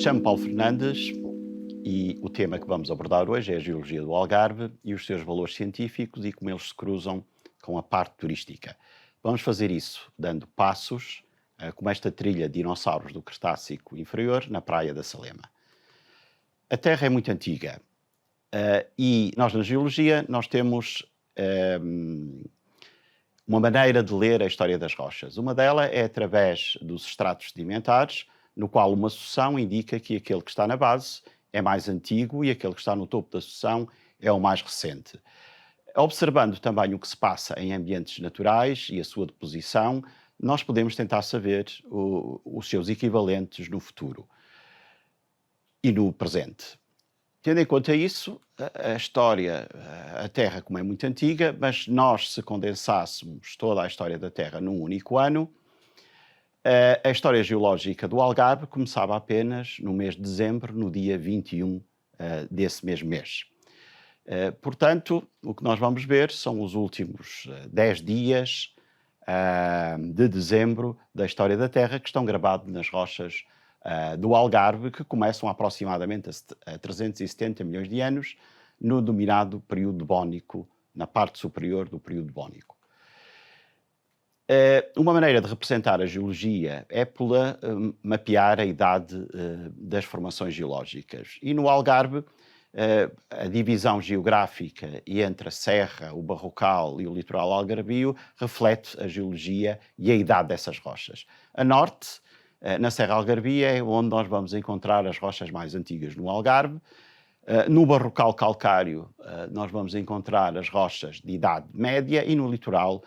Chamo Paulo Fernandes e o tema que vamos abordar hoje é a geologia do Algarve e os seus valores científicos e como eles se cruzam com a parte turística. Vamos fazer isso dando passos, como esta trilha de dinossauros do Cretácico inferior na praia da Salema. A Terra é muito antiga e nós na geologia temos uma maneira de ler a história das rochas. Uma delas é através dos estratos sedimentares, no qual uma sucção indica que aquele que está na base é mais antigo e aquele que está no topo da sucção é o mais recente. Observando também o que se passa em ambientes naturais e a sua deposição, nós podemos tentar saber os seus equivalentes no futuro e no presente. Tendo em conta isso, a história, a Terra como é muito antiga, mas nós se condensássemos toda a história da Terra num único ano, a história geológica do Algarve começava apenas no mês de dezembro, no dia 21 desse mesmo mês. Portanto, o que nós vamos ver são os últimos 10 dias de dezembro da história da Terra que estão gravados nas rochas do Algarve, que começam aproximadamente a 370 milhões de anos, no denominado período Devónico, na parte superior do período Devónico. Uma maneira de representar a geologia é pela mapear a idade das formações geológicas. E no Algarve, a divisão geográfica entre a Serra, o Barrocal e o litoral algarvio reflete a geologia e a idade dessas rochas. A norte, na Serra Algarvia, é onde nós vamos encontrar as rochas mais antigas no Algarve. No Barrocal calcário, nós vamos encontrar as rochas de idade média e no litoral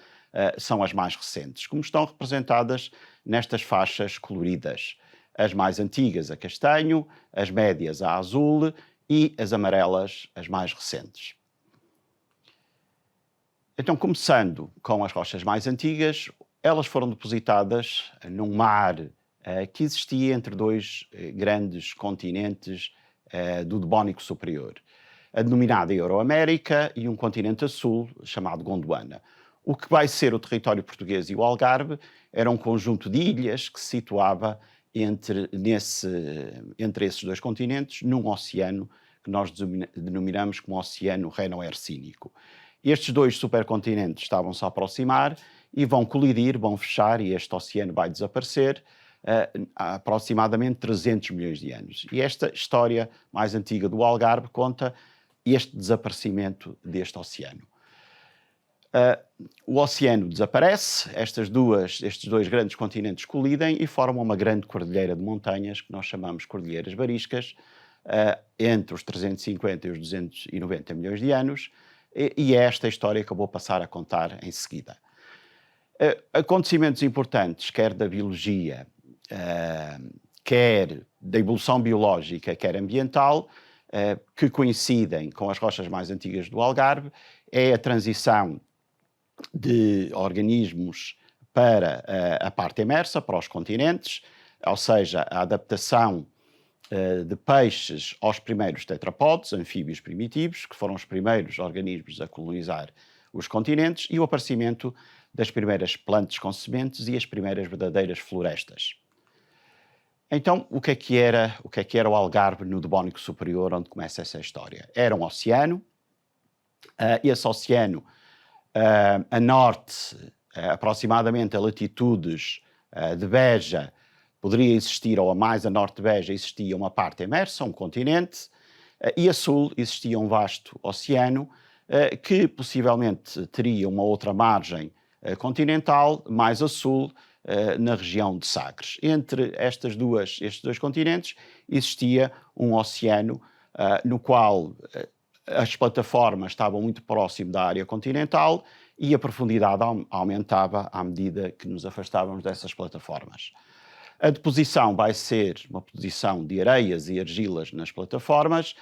são as mais recentes, como estão representadas nestas faixas coloridas. As mais antigas a castanho, as médias a azul e as amarelas as mais recentes. Então, começando com as rochas mais antigas, elas foram depositadas num mar que existia entre dois grandes continentes do Devónico superior, a denominada Euroamérica e um continente a sul chamado Gondwana. O que vai ser o território português e o Algarve era um conjunto de ilhas que se situava entre esses dois continentes, num oceano que nós denominamos como Oceano Reno-Hercínico. Estes dois supercontinentes estavam-se a aproximar e vão colidir, vão fechar e este oceano vai desaparecer há aproximadamente 300 milhões de anos. E esta história mais antiga do Algarve conta este desaparecimento deste oceano. O oceano desaparece, estes dois grandes continentes colidem e formam uma grande cordilheira de montanhas que nós chamamos Cordilheiras Variscas, entre os 350 e os 290 milhões de anos, e é esta história que eu vou passar a contar em seguida. Acontecimentos importantes, quer da biologia, quer da evolução biológica, quer ambiental, que coincidem com as rochas mais antigas do Algarve, é a transição de organismos para a parte emersa, para os continentes, ou seja, a adaptação de peixes aos primeiros tetrapodes, anfíbios primitivos, que foram os primeiros organismos a colonizar os continentes, e o aparecimento das primeiras plantas com sementes e as primeiras verdadeiras florestas. Então, o que é que era o Algarve no Devónico superior, onde começa essa história? Era um oceano, esse oceano a norte, aproximadamente a latitudes de Beja, poderia existir, ou a mais a norte de Beja, existia uma parte emersa, um continente, e a sul existia um vasto oceano que possivelmente teria uma outra margem continental, mais a sul, na região de Sagres. Entre estes dois continentes existia um oceano no qual as plataformas estavam muito próximo da área continental e a profundidade aumentava à medida que nos afastávamos dessas plataformas. A deposição vai ser uma deposição de areias e argilas nas plataformas,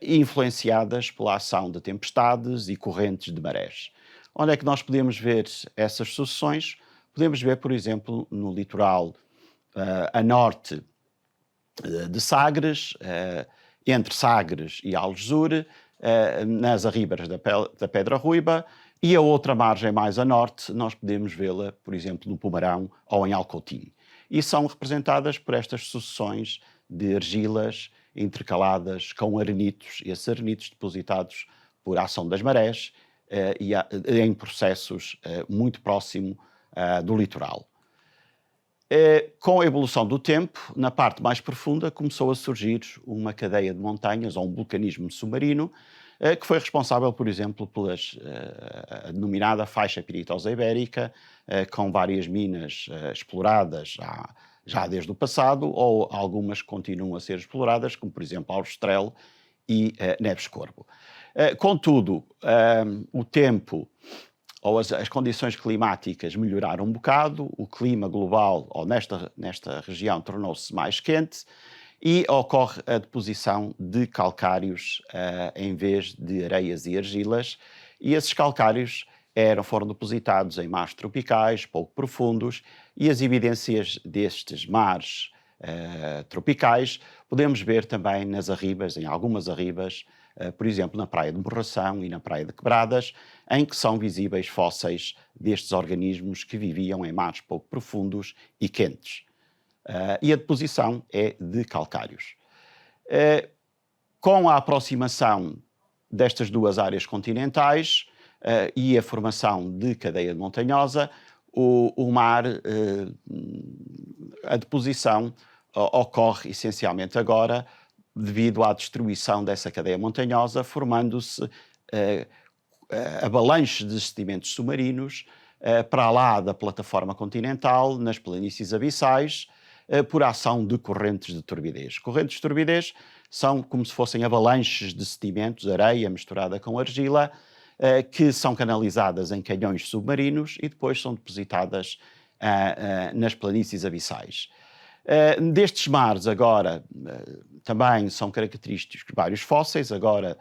influenciadas pela ação de tempestades e correntes de marés. Onde é que nós podemos ver essas sucessões? Podemos ver, por exemplo, no litoral a norte de Sagres, entre Sagres e Algesur, nas arribas da Pedra Ruiba, e a outra margem mais a norte, nós podemos vê-la, por exemplo, no Pomarão ou em Alcoutim. E são representadas por estas sucessões de argilas intercaladas com arenitos, esses arenitos depositados por ação das marés e em processos muito próximo do litoral. Com a evolução do tempo, na parte mais profunda começou a surgir uma cadeia de montanhas ou um vulcanismo submarino que foi responsável, por exemplo, pela denominada faixa piritosa ibérica, com várias minas exploradas já desde o passado, ou algumas que continuam a ser exploradas, como por exemplo Aljustrel e Neves Corvo. Contudo, o tempo ou as condições climáticas melhoraram um bocado, o clima global, ou nesta região, tornou-se mais quente e ocorre a deposição de calcários em vez de areias e argilas, e esses calcários foram depositados em mares tropicais, pouco profundos, e as evidências destes mares tropicais podemos ver também nas arribas, em algumas arribas, por exemplo, na Praia de Borração e na Praia de Quebradas, em que são visíveis fósseis destes organismos que viviam em mares pouco profundos e quentes. E a deposição é de calcários. Com a aproximação destas duas áreas continentais e a formação de cadeia montanhosa, o mar, a deposição ocorre essencialmente agora devido à destruição dessa cadeia montanhosa, formando-se avalanches de sedimentos submarinos para lá da plataforma continental, nas planícies abissais, por ação de correntes de turbidez. Correntes de turbidez são como se fossem avalanches de sedimentos, areia misturada com argila, que são canalizadas em canhões submarinos e depois são depositadas nas planícies abissais. Destes mares agora também são característicos vários fósseis, agora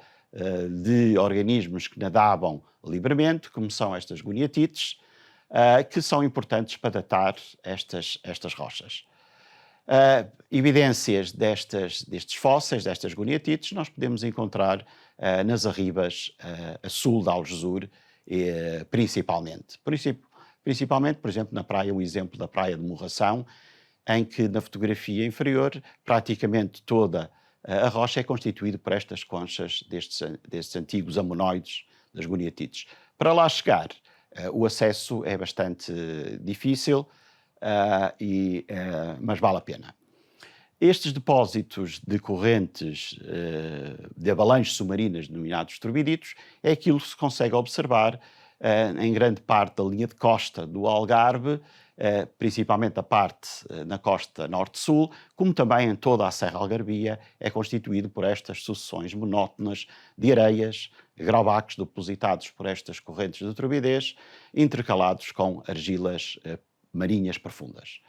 de organismos que nadavam livremente, como são estas goniatites, que são importantes para datar estas rochas. Evidências destes fósseis, destas goniatites, nós podemos encontrar nas arribas a sul de Algesur, principalmente. Principalmente, por exemplo, na praia, o exemplo da Praia de Morração, em que na fotografia inferior praticamente toda a rocha é constituída por estas conchas destes antigos amonoides das goniatites. Para lá chegar, o acesso é bastante difícil, mas vale a pena. Estes depósitos de correntes de avalanches submarinas, denominados turbiditos, é aquilo que se consegue observar em grande parte da linha de costa do Algarve, principalmente a parte na costa norte-sul, como também em toda a Serra Algarvia, é constituído por estas sucessões monótonas de areias, graubaques depositados por estas correntes de turbidez, intercalados com argilas marinhas profundas.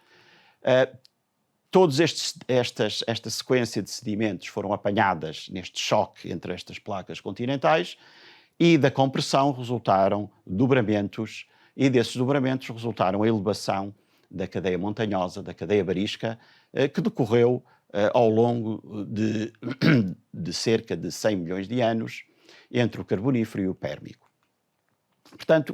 Esta sequência de sedimentos foram apanhadas neste choque entre estas placas continentais e da compressão resultaram dobramentos, e desses dobramentos resultaram a elevação da cadeia montanhosa, da cadeia barisca, que decorreu ao longo de cerca de 100 milhões de anos entre o Carbonífero e o Pérmico. Portanto,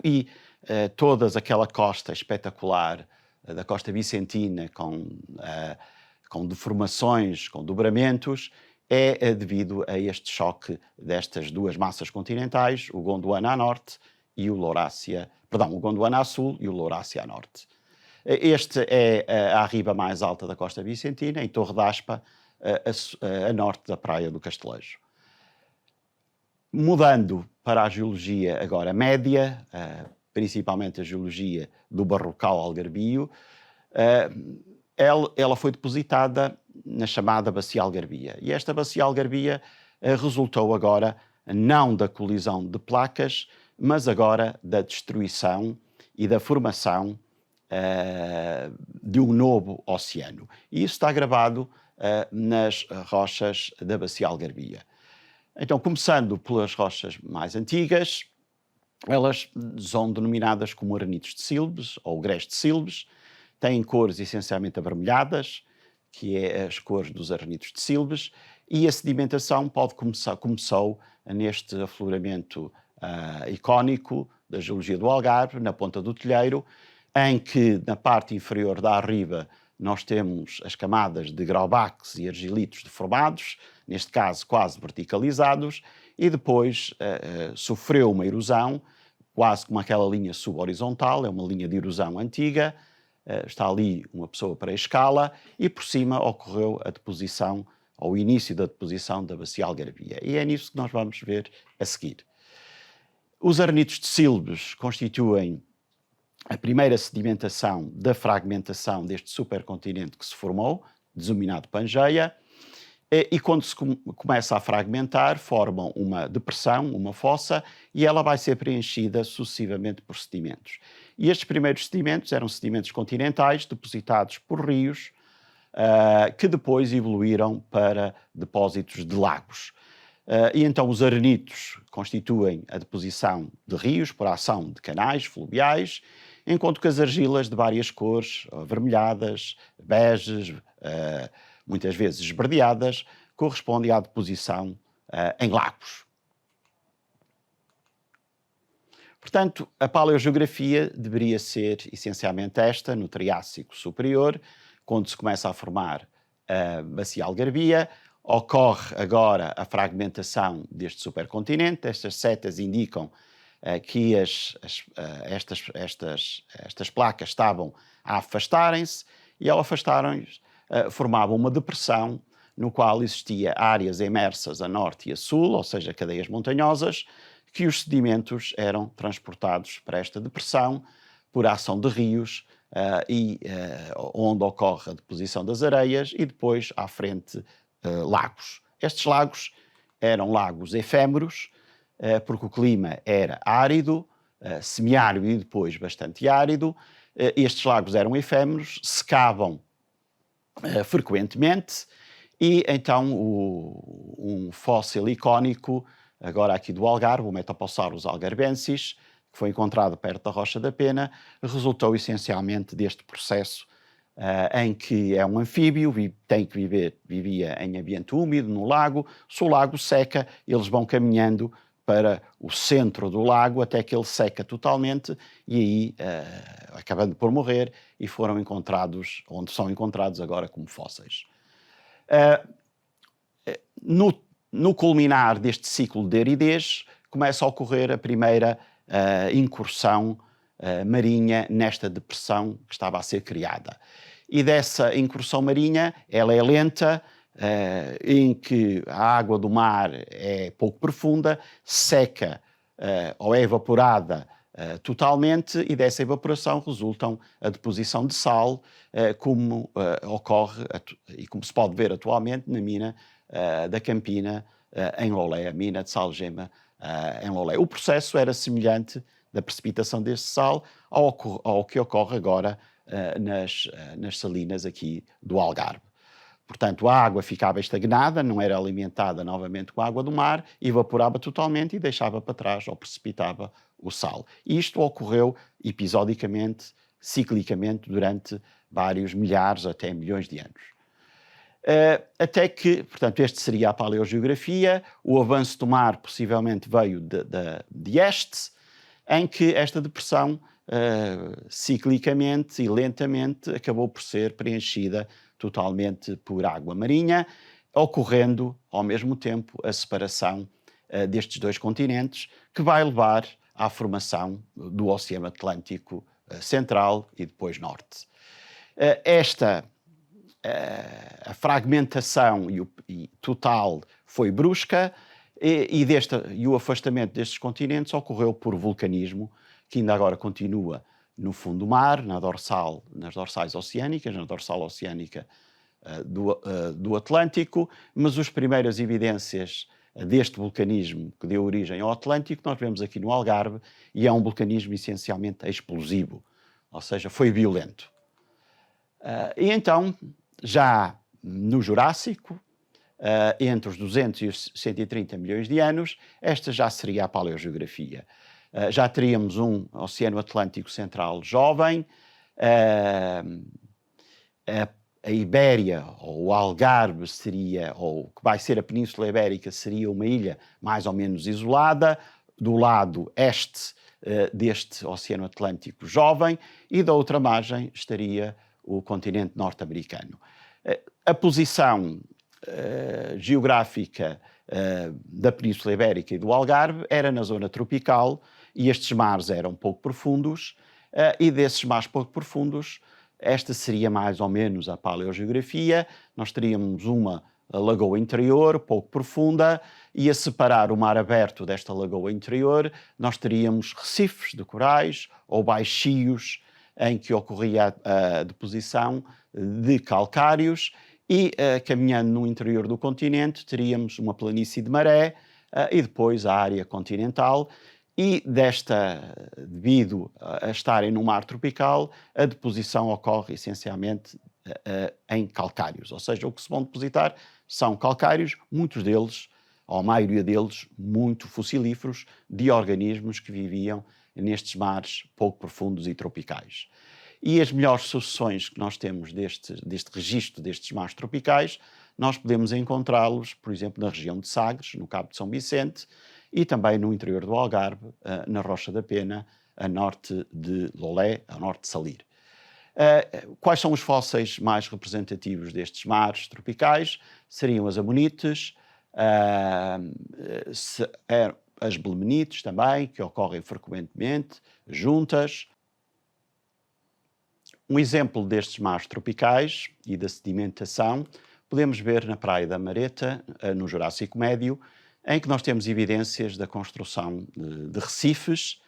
toda aquela costa espetacular da costa vicentina com deformações, com dobramentos, é devido a este choque destas duas massas continentais, o Gondwana a norte e o Gondwana a sul e o Laurásia a norte. Este é a riba mais alta da costa vicentina, em Torre d'Aspa, a norte da Praia do Castelejo. Mudando para a geologia agora média, principalmente a geologia do Barrocal Algarvio, ela foi depositada na chamada Bacia Algarvia. E esta Bacia Algarvia resultou agora não da colisão de placas, mas agora da destruição e da formação de um novo oceano. E isso está gravado nas rochas da Bacia Algarvia. Então, começando pelas rochas mais antigas, elas são denominadas como arenitos de Silbes ou grés de Silbes, têm cores essencialmente avermelhadas, que é as cores dos arenitos de Silbes, e a sedimentação começou neste afloramento icónico da geologia do Algarve, na Ponta do Telheiro, em que na parte inferior da arriba nós temos as camadas de graubaques e argilitos deformados, neste caso quase verticalizados, e depois sofreu uma erosão, quase como aquela linha subhorizontal, é uma linha de erosão antiga, está ali uma pessoa para a escala, e por cima ocorreu a deposição, ou o início da deposição da bacia algarvia. E é nisso que nós vamos ver a seguir. Os arenitos de Silves constituem a primeira sedimentação da fragmentação deste supercontinente que se formou, denominado Pangeia, e quando se começa a fragmentar, formam uma depressão, uma fossa, e ela vai ser preenchida sucessivamente por sedimentos. E estes primeiros sedimentos eram sedimentos continentais, depositados por rios, que depois evoluíram para depósitos de lagos. E então os arenitos constituem a deposição de rios por ação de canais fluviais, enquanto que as argilas de várias cores, avermelhadas, beges, muitas vezes esverdeadas, correspondem à deposição em lagos. Portanto, a paleogeografia deveria ser essencialmente esta, no Triássico Superior, quando se começa a formar a bacia algarvia. Ocorre agora a fragmentação deste supercontinente. Estas setas indicam que estas placas estavam a afastarem-se, e ao afastarem-se formavam uma depressão no qual existia áreas emersas a norte e a sul, ou seja, cadeias montanhosas, que os sedimentos eram transportados para esta depressão por ação de rios, onde ocorre a deposição das areias, e depois à frente lagos. Estes lagos eram lagos efêmeros, porque o clima era árido, semiárido e depois bastante árido. Estes lagos eram efêmeros, secavam frequentemente, e então um fóssil icónico, agora aqui do Algarve, o Metapausaurus algarvensis, que foi encontrado perto da Rocha da Pena, resultou essencialmente deste processo em que é um anfíbio, vivia em ambiente úmido, no lago. Se o lago seca, eles vão caminhando para o centro do lago até que ele seca totalmente, e aí acabando por morrer, e foram encontrados, onde são encontrados agora como fósseis. No culminar deste ciclo de aridez, começa a ocorrer a primeira incursão marinha nesta depressão que estava a ser criada. E dessa incursão marinha, ela é lenta, em que a água do mar é pouco profunda, seca ou é evaporada totalmente, e dessa evaporação resultam a deposição de sal, como ocorre e como se pode ver atualmente na mina da Campina, em Lolé, a mina de sal-gema em Lolé. O processo era semelhante da precipitação desse sal ao que ocorre agora nas salinas aqui do Algarve. Portanto, a água ficava estagnada, não era alimentada novamente com a água do mar, evaporava totalmente e deixava para trás ou precipitava o sal. E isto ocorreu episodicamente, ciclicamente, durante vários milhares até milhões de anos. Até que, portanto, este seria a paleogeografia. O avanço do mar possivelmente veio de este, em que esta depressão ciclicamente e lentamente acabou por ser preenchida totalmente por água marinha, ocorrendo ao mesmo tempo a separação destes dois continentes, que vai levar à formação do Oceano Atlântico Central e depois Norte. A fragmentação total foi brusca, e o afastamento destes continentes ocorreu por vulcanismo, que ainda agora continua no fundo do mar, nas dorsais oceânicas, na dorsal oceânica do Atlântico, mas as primeiras evidências deste vulcanismo que deu origem ao Atlântico nós vemos aqui no Algarve, e é um vulcanismo essencialmente explosivo, ou seja, foi violento. E então, já no Jurássico, entre os 200 e os 130 milhões de anos, esta já seria a paleogeografia. Já teríamos um Oceano Atlântico Central jovem, a Ibéria, ou o Algarve seria, ou que vai ser a Península Ibérica, seria uma ilha mais ou menos isolada, do lado este deste Oceano Atlântico jovem, e da outra margem estaria o continente norte-americano. A posição geográfica da Península Ibérica e do Algarve era na zona tropical, e estes mares eram pouco profundos, e desses mares pouco profundos, esta seria mais ou menos a paleogeografia. Nós teríamos uma lagoa interior, pouco profunda, e a separar o mar aberto desta lagoa interior, nós teríamos recifes de corais ou baixios em que ocorria a deposição de calcários, e caminhando no interior do continente teríamos uma planície de maré e depois a área continental. E devido a estarem no mar tropical, a deposição ocorre essencialmente em calcários, ou seja, o que se vão depositar são calcários, muitos deles, ou a maioria deles, muito fossilíferos, de organismos que viviam nestes mares pouco profundos e tropicais. E as melhores sucessões que nós temos deste registro destes mares tropicais, nós podemos encontrá-los, por exemplo, na região de Sagres, no Cabo de São Vicente, e também no interior do Algarve, na Rocha da Pena, a norte de Lolé, a norte de Salir. Quais são os fósseis mais representativos destes mares tropicais? Seriam as amonites, as belemnites também, que ocorrem frequentemente, juntas. Um exemplo destes mares tropicais e da sedimentação podemos ver na Praia da Mareta, no Jurássico Médio, em que nós temos evidências da construção de recifes,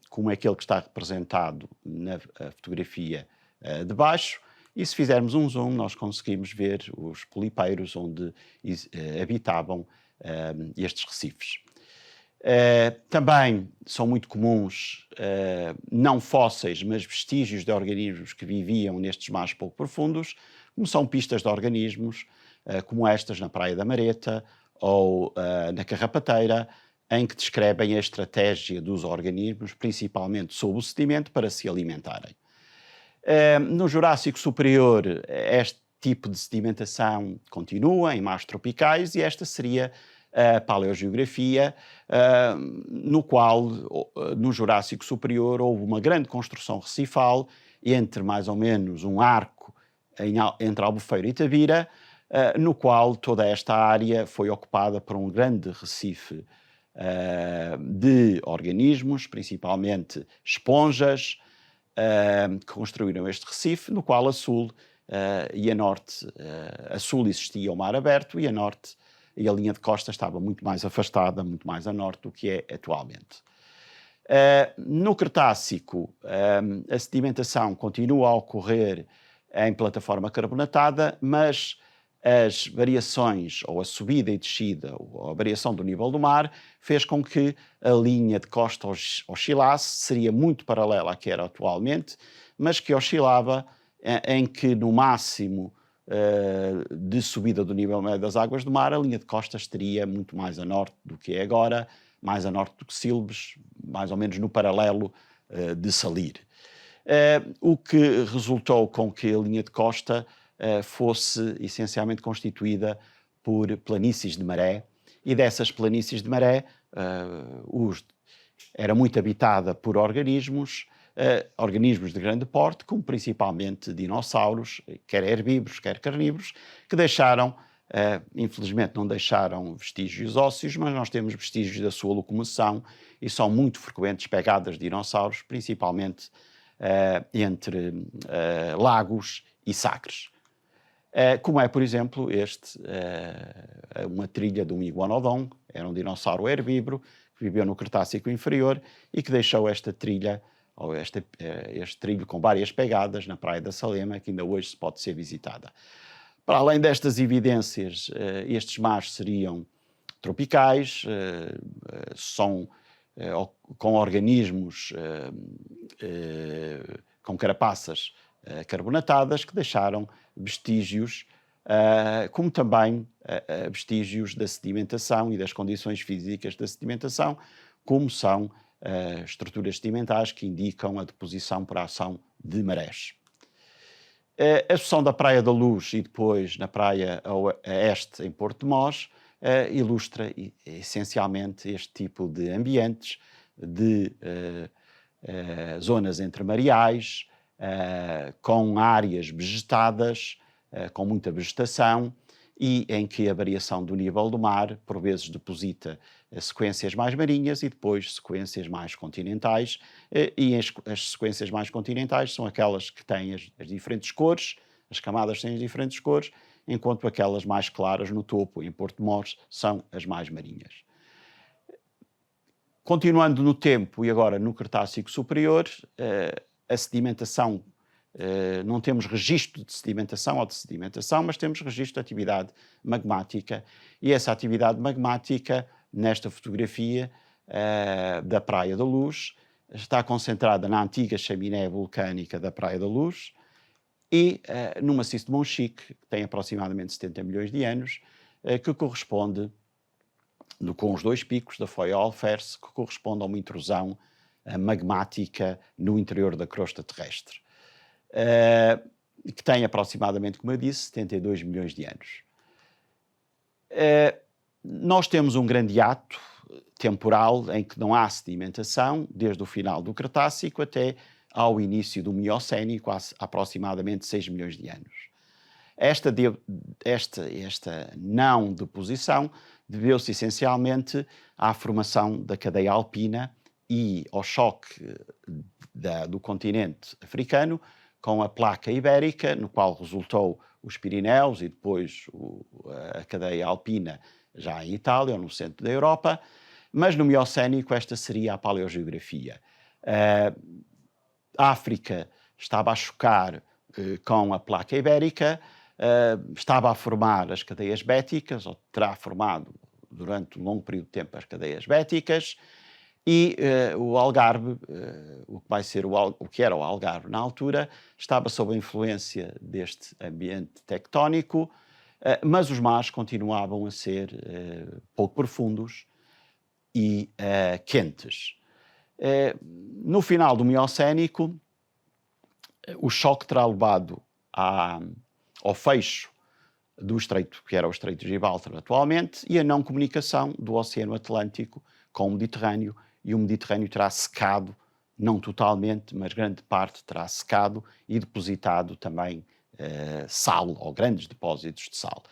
como aquele que está representado na fotografia de baixo, e se fizermos um zoom nós conseguimos ver os polipeiros onde habitavam estes recifes. Também são muito comuns, não fósseis, mas vestígios de organismos que viviam nestes mares pouco profundos, como são pistas de organismos, como estas na Praia da Mareta ou na Carrapateira, em que descrevem a estratégia dos organismos, principalmente sob o sedimento, para se alimentarem. No Jurássico Superior, este tipo de sedimentação continua em mares tropicais, e esta seria a paleogeografia, no qual, no Jurássico Superior, houve uma grande construção recifal entre mais ou menos um arco entre Albufeira e Tavira, no qual toda esta área foi ocupada por um grande recife de organismos, principalmente esponjas, que construíram este recife, no qual a sul e a norte, a sul existia o mar aberto, e a norte e a linha de costa estava muito mais afastada, muito mais a norte do que é atualmente. No Cretácico, a sedimentação continua a ocorrer em plataforma carbonatada, mas as variações, ou a subida e descida, ou a variação do nível do mar, fez com que a linha de costa oscilasse, seria muito paralela à que era atualmente, mas que oscilava em que no máximo de subida do nível médio das águas do mar, a linha de costa estaria muito mais a norte do que é agora, mais a norte do que Silves, mais ou menos no paralelo de Salir. O que resultou com que a linha de costa fosse essencialmente constituída por planícies de maré, e dessas planícies de maré era muito habitada por organismos de grande porte, como principalmente dinossauros, quer herbívoros, quer carnívoros, que deixaram, infelizmente não deixaram vestígios ósseos, mas nós temos vestígios da sua locomoção, e são muito frequentes pegadas de dinossauros, principalmente entre lagos e Sagres. Como é, por exemplo, uma trilha de um iguanodon, era um dinossauro herbívoro, que viveu no Cretácico inferior e que deixou esta trilha, ou este trilho com várias pegadas na Praia da Salema, que ainda hoje pode ser visitada. Para além destas evidências, estes mares seriam tropicais, são com organismos com carapaças carbonatadas, que deixaram vestígios, como também vestígios da sedimentação e das condições físicas da sedimentação, como são estruturas sedimentares que indicam a deposição por ação de marés. A sucessão da Praia da Luz e depois na Praia a este, em Porto de Mós, ilustra essencialmente este tipo de ambientes, de zonas entremareais, com áreas vegetadas, com muita vegetação, e em que a variação do nível do mar, por vezes, deposita sequências mais marinhas e depois sequências mais continentais, e as sequências mais continentais são aquelas que têm as diferentes cores, as camadas têm as diferentes cores, enquanto aquelas mais claras no topo, em Porto de Mós, são as mais marinhas. Continuando no tempo e agora no Cretácico Superior, a sedimentação, não temos registro de sedimentação ou de sedimentação, mas temos registro de atividade magmática, e essa atividade magmática, nesta fotografia da Praia da Luz, está concentrada na antiga chaminé vulcânica da Praia da Luz e no maciço de Monchique, que tem aproximadamente 70 milhões de anos, que corresponde, com os dois picos da Foia ao Alferce, que corresponde a uma intrusão magmática no interior da crosta terrestre, que tem aproximadamente, como eu disse, 72 milhões de anos. Nós temos um grande ato temporal em que não há sedimentação, desde o final do Cretácico até ao início do Miocénico, há aproximadamente 6 milhões de anos. Esta não deposição deveu-se essencialmente à formação da cadeia alpina e ao choque do continente africano com a placa ibérica, no qual resultou os Pirineus e depois a cadeia alpina já em Itália ou no centro da Europa, mas no Miocénico esta seria a paleogeografia. A África estava a chocar com a placa ibérica, estava a formar as cadeias béticas, ou terá formado durante um longo período de tempo as cadeias béticas, e o Algarve, o que era o Algarve na altura, estava sob a influência deste ambiente tectónico, mas os mares continuavam a ser pouco profundos e quentes. No final do Miocénico, o choque terá levado ao fecho do estreito, que era o Estreito de Gibraltar atualmente, e a não comunicação do Oceano Atlântico com o Mediterrâneo, e o Mediterrâneo terá secado, não totalmente, mas grande parte terá secado e depositado também sal, ou grandes depósitos de sal.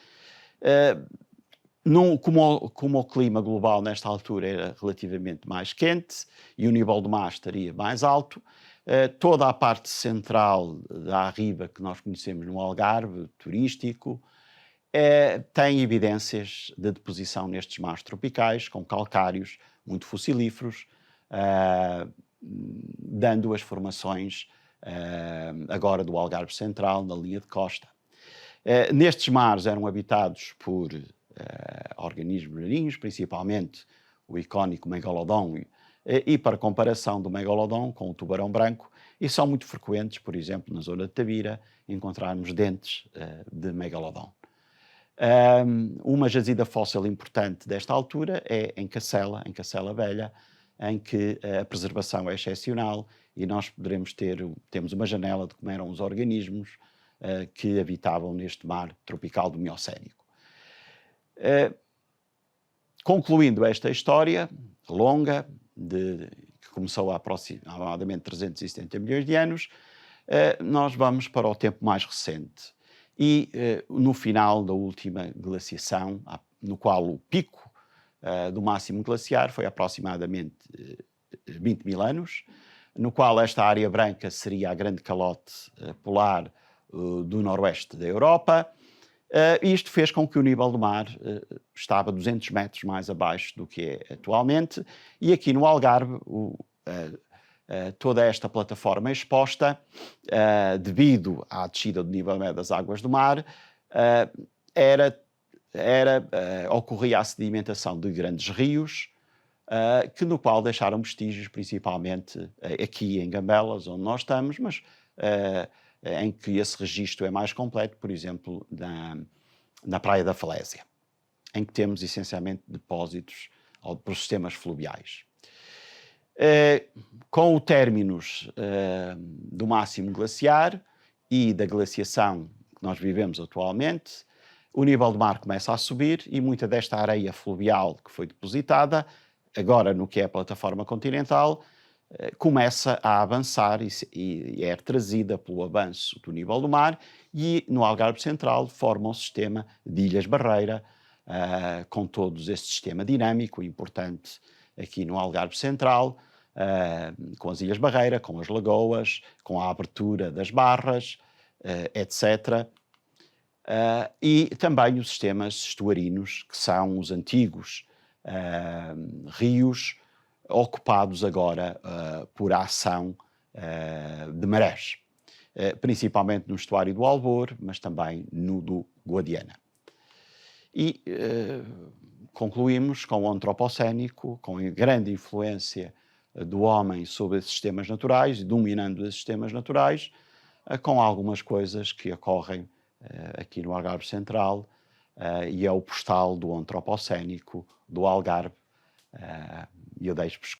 Como o clima global nesta altura era relativamente mais quente e o nível do mar estaria mais alto, toda a parte central da riba que nós conhecemos no Algarve, turístico, tem evidências de deposição nestes mares tropicais, com calcários muito fossilíferos, dando as formações agora do Algarve Central, na linha de costa. Nestes mares eram habitados por organismos marinhos, principalmente o icónico megalodon, e para comparação do megalodon com o tubarão branco, e são muito frequentes, por exemplo, na zona de Tabira, encontrarmos dentes de megalodon. Uma jazida fóssil importante desta altura é em Cacela Velha, em que a preservação é excepcional e nós temos uma janela de como eram os organismos que habitavam neste mar tropical do Miocénico. Concluindo esta história longa, que começou há aproximadamente 370 milhões de anos, nós vamos para o tempo mais recente. E no final da última glaciação, no qual o pico do máximo glaciar foi aproximadamente 20 mil anos, no qual esta área branca seria a grande calote polar do noroeste da Europa. Isto fez com que o nível do mar estava 200 metros mais abaixo do que é atualmente, e aqui no Algarve toda esta plataforma exposta, devido à descida do nível médio das águas do mar, ocorria a sedimentação de grandes rios, no qual deixaram vestígios, principalmente aqui em Gambelas, onde nós estamos, mas em que esse registro é mais completo, por exemplo, na Praia da Falésia, em que temos essencialmente depósitos por sistemas fluviais. Com o término do máximo glaciar e da glaciação que nós vivemos atualmente, o nível do mar começa a subir e muita desta areia fluvial que foi depositada, agora no que é a plataforma continental, começa a avançar e é trazida pelo avanço do nível do mar e no Algarve Central forma um sistema de ilhas-barreira, com todo esse sistema dinâmico importante aqui no Algarve Central, com as ilhas-barreira, com as lagoas, com a abertura das barras, etc. E também os sistemas estuarinos, que são os antigos rios ocupados agora por a ação de marés, principalmente no estuário do Albor, mas também no do Guadiana. E concluímos com o antropocénico, com a grande influência do homem sobre esses sistemas naturais, dominando esses sistemas naturais, com algumas coisas que ocorrem aqui no Algarve Central, e é o postal do antropocénico do Algarve. E eu deixo-vos